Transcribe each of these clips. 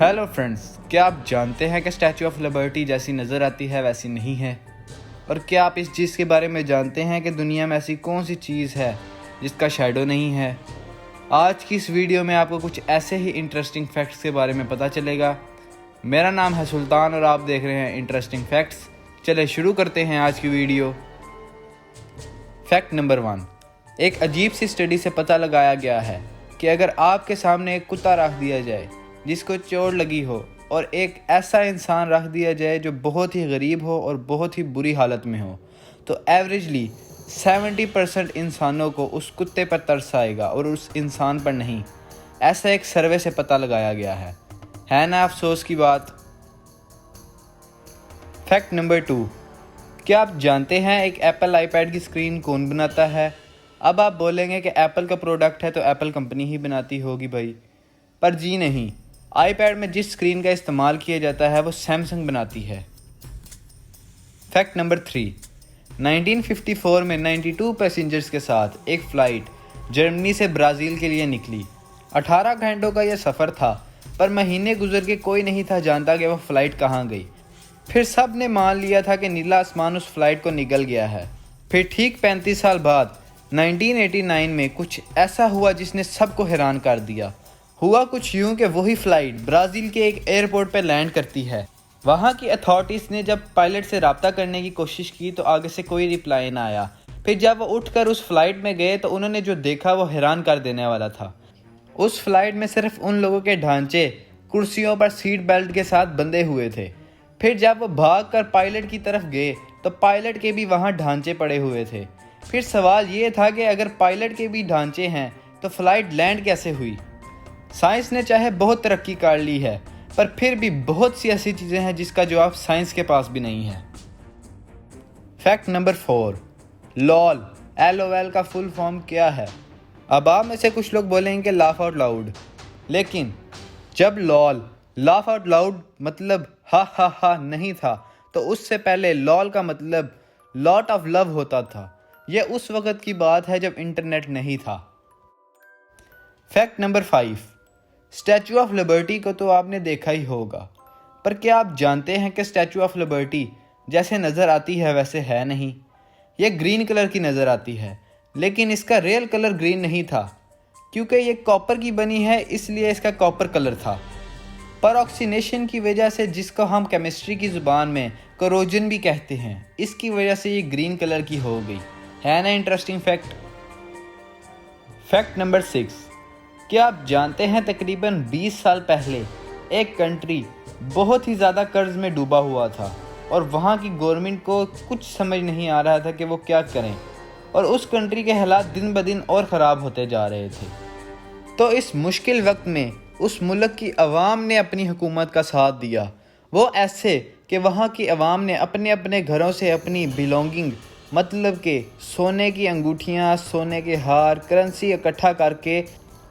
Hello friends, क्या आप जानते हैं कि स्टैचू ऑफ लिबर्टी जैसी नज़र आती है वैसी नहीं है? और क्या आप इस चीज़ के बारे में जानते हैं कि दुनिया में ऐसी कौन सी चीज़ है जिसका शैडो नहीं है? आज की इस वीडियो में आपको कुछ ऐसे ही इंटरेस्टिंग फैक्ट्स के बारे में पता चलेगा। मेरा नाम है सुल्तान और आप देख रहे हैं इंटरेस्टिंग फैक्ट्स। चले शुरू करते हैं आज की वीडियो। फैक्ट नंबर 1, एक अजीब सी स्टडी से पता लगाया गया है कि अगर आपके सामने एक कुत्ता रख दिया जाए जिसको चोट लगी हो और एक ऐसा इंसान रख दिया जाए जो बहुत ही गरीब हो और बहुत ही बुरी हालत में हो, तो एवरेजली 70% इंसानों को उस कुत्ते पर तरस आएगा और उस इंसान पर नहीं। ऐसा एक सर्वे से पता लगाया गया है ना अफसोस की बात। फैक्ट नंबर 2, क्या आप जानते हैं एक एप्पल आईपैड की स्क्रीन कौन बनाता है? अब आप बोलेंगे कि एप्पल का प्रोडक्ट है तो एप्पल कंपनी ही बनाती होगी भाई, पर जी नहीं। आईपैड में जिस स्क्रीन का इस्तेमाल किया जाता है वो सैमसंग बनाती है। फैक्ट नंबर 3, 1954 में 92 पैसेंजर्स के साथ एक फ़्लाइट जर्मनी से ब्राज़ील के लिए निकली। 18 घंटों का यह सफ़र था, पर महीने गुजर के कोई नहीं था जानता कि वह फ़्लाइट कहाँ गई। फिर सब ने मान लिया था कि नीला आसमान उस फ्लाइट को निगल गया है। फिर ठीक 35 साल बाद 1989 में कुछ ऐसा हुआ जिसने सबको हैरान कर दिया। हुआ कुछ यूं कि वही फ़्लाइट ब्राज़ील के एक एयरपोर्ट पर लैंड करती है। वहाँ की अथॉरिटीज़ ने जब पायलट से रब्ता करने की कोशिश की तो आगे से कोई रिप्लाई ना आया। फिर जब वो उठकर उस फ्लाइट में गए तो उन्होंने जो देखा वो हैरान कर देने वाला था। उस फ्लाइट में सिर्फ उन लोगों के ढांचे कुर्सियों पर सीट बेल्ट के साथ बंधे हुए थे। फिर जब वो भाग कर पायलट की तरफ गए तो पायलट के भी वहाँ ढांचे पड़े हुए थे। फिर सवाल ये था कि अगर पायलट के भी ढांचे हैं तो फ्लाइट लैंड कैसे हुई? साइंस ने चाहे बहुत तरक्की कर ली है, पर फिर भी बहुत सी ऐसी चीज़ें हैं जिसका जवाब साइंस के पास भी नहीं है। फैक्ट नंबर 4, लॉल LOL का फुल फॉर्म क्या है? अब आप में से कुछ लोग बोलेंगे कि लाफ आउट लाउड, लेकिन जब लॉल लाफ आउट लाउड मतलब हा नहीं था, तो उससे पहले लॉल का मतलब लॉट ऑफ लव होता था। यह उस वक़्त की बात है जब इंटरनेट नहीं था। Fact number 5, statue of liberty को तो आपने देखा ही होगा, पर क्या आप जानते हैं कि स्टैचू ऑफ लिबर्टी जैसे नज़र आती है वैसे है नहीं। यह ग्रीन कलर की नज़र आती है, लेकिन इसका रियल कलर ग्रीन नहीं था, क्योंकि ये कॉपर की बनी है इसलिए इसका कॉपर कलर था। पर ऑक्सीनेशन की वजह से, जिसको हम केमिस्ट्री की ज़ुबान में कोरोजन भी कहते हैं, इसकी वजह से ये ग्रीन कलर की हो गई। है ना इंटरेस्टिंग फैक्ट। फैक्ट नंबर 6, क्या आप जानते हैं तकरीबन 20 साल पहले एक कंट्री बहुत ही ज़्यादा कर्ज में डूबा हुआ था और वहाँ की गवर्नमेंट को कुछ समझ नहीं आ रहा था कि वो क्या करें, और उस कंट्री के हालात दिन ब दिन और ख़राब होते जा रहे थे। तो इस मुश्किल वक्त में उस मुल्क की अवाम ने अपनी हुकूमत का साथ दिया। वो ऐसे कि वहाँ की अवाम ने अपने अपने घरों से अपनी बिलोंगिंग मतलब के सोने की अंगूठियाँ, सोने के हार, करेंसी इकट्ठा करके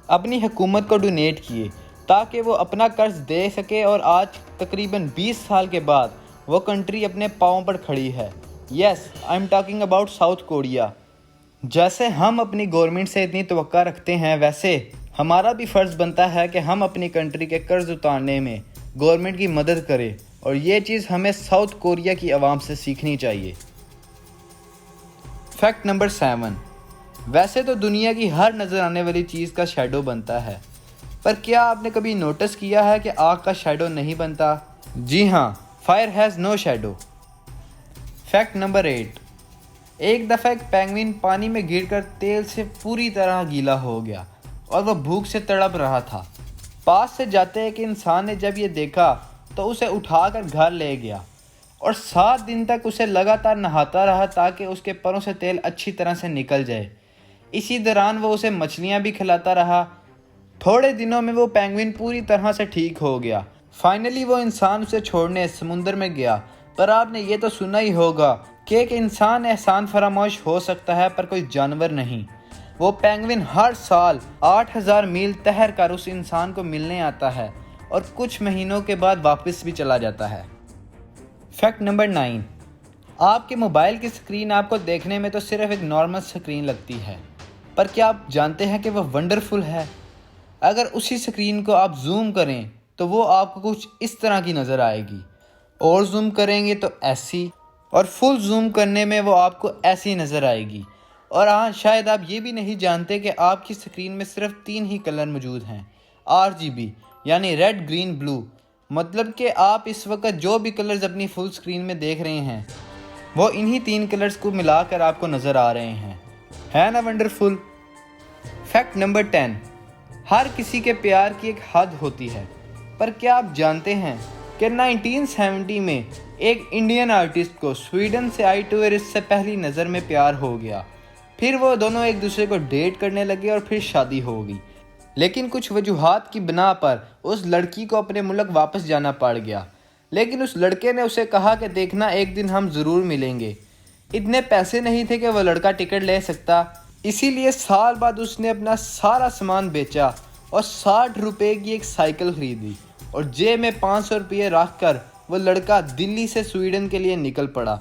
अपनी हुकूमत को डोनेट किए ताकि वो अपना कर्ज दे सके, और आज तकरीबन 20 साल के बाद वो कंट्री अपने पाँव पर खड़ी है। Yes, I am talking about south Korea. जैसे हम अपनी गवर्नमेंट से इतनी तवक्का रखते हैं, वैसे हमारा भी फ़र्ज़ बनता है कि हम अपनी कंट्री के कर्ज उतारने में गवर्नमेंट की मदद करें, और ये चीज़ हमें साउथ कोरिया की आवाम से सीखनी चाहिए। फैक्ट नंबर 7, वैसे तो दुनिया की हर नज़र आने वाली चीज़ का शैडो बनता है, पर क्या आपने कभी नोटिस किया है कि आग का शैडो नहीं बनता? जी हाँ, fire has no shadow. Fact number 8, एक दफ़ा एक पेंगुइन पानी में गिरकर तेल से पूरी तरह गीला हो गया और वह भूख से तड़प रहा था। पास से जाते एक इंसान ने जब ये देखा तो उसे उठाकर घर ले गया और 7 दिन तक उसे लगातार नहाता रहा ताकि उसके परों से तेल अच्छी तरह से निकल जाए। इसी दौरान वो उसे मछलियाँ भी खिलाता रहा। थोड़े दिनों में वो पेंगुइन पूरी तरह से ठीक हो गया। फाइनली वो इंसान उसे छोड़ने समुंदर में गया। पर आपने ये तो सुना ही होगा कि एक इंसान एहसान फरामोश हो सकता है पर कोई जानवर नहीं। वो पेंगुइन हर साल 8000 मील तैर कर उस इंसान को मिलने आता है और कुछ महीनों के बाद वापस भी चला जाता है। फैक्ट नंबर 9, आपके मोबाइल की स्क्रीन आपको देखने में तो सिर्फ एक नॉर्मल स्क्रीन लगती है, पर क्या आप जानते हैं कि वह वंडरफुल है? अगर उसी स्क्रीन को आप जूम करें तो वो आपको कुछ इस तरह की नज़र आएगी, और जूम करेंगे तो ऐसी, और फुल जूम करने में वो आपको ऐसी नज़र आएगी। और हाँ, शायद आप ये भी नहीं जानते कि आपकी स्क्रीन में सिर्फ 3 ही कलर मौजूद हैं, RGB यानी रेड ग्रीन ब्लू। मतलब कि आप इस वक्त जो भी कलर्स अपनी फुल स्क्रीन में देख रहे हैं वो इन्हीं 3 कलर्स को मिलाकर आपको नज़र आ रहे हैं। है ना वंडरफुल। फैक्ट नंबर 10, हर किसी के प्यार की एक हद होती है। पर क्या आप जानते हैं कि 1970 में एक इंडियन आर्टिस्ट को स्वीडन से आई टूरिस्ट से पहली नज़र में प्यार हो गया। फिर वो दोनों एक दूसरे को डेट करने लगे और फिर शादी हो गई। लेकिन कुछ वजूहात की बिना पर उस लड़की को अपने मुल्क वापस जाना पड़ गया। लेकिन उस लड़के ने उसे कहा कि देखना, एक दिन हम ज़रूर मिलेंगे। इतने पैसे नहीं थे कि वह लड़का टिकट ले सकता, इसीलिए साल बाद उसने अपना सारा सामान बेचा और 60 रुपये की एक साइकिल खरीदी और जेब में 500 रुपये रख कर वह लड़का दिल्ली से स्वीडन के लिए निकल पड़ा।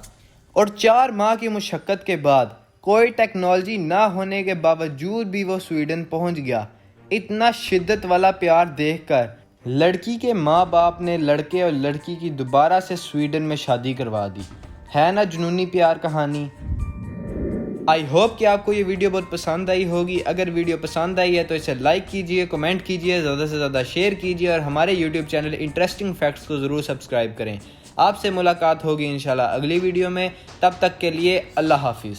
और 4 माह की मुशक्क़त के बाद, कोई टेक्नोलॉजी ना होने के बावजूद भी वो स्वीडन पहुंच गया। इतना शिद्दत वाला प्यार देखकर लड़की के माँ बाप ने लड़के और लड़की की दोबारा से स्वीडन में शादी करवा दी। है ना जुनूनी प्यार कहानी। आई होप कि आपको ये वीडियो बहुत पसंद आई होगी। अगर वीडियो पसंद आई है तो इसे लाइक कीजिए, कमेंट कीजिए, ज़्यादा से ज़्यादा शेयर कीजिए और हमारे यूट्यूब चैनल इंटरेस्टिंग फैक्ट्स को ज़रूर सब्सक्राइब करें। आपसे मुलाकात होगी इंशाल्लाह अगली वीडियो में। तब तक के लिए अल्लाह हाफिज़।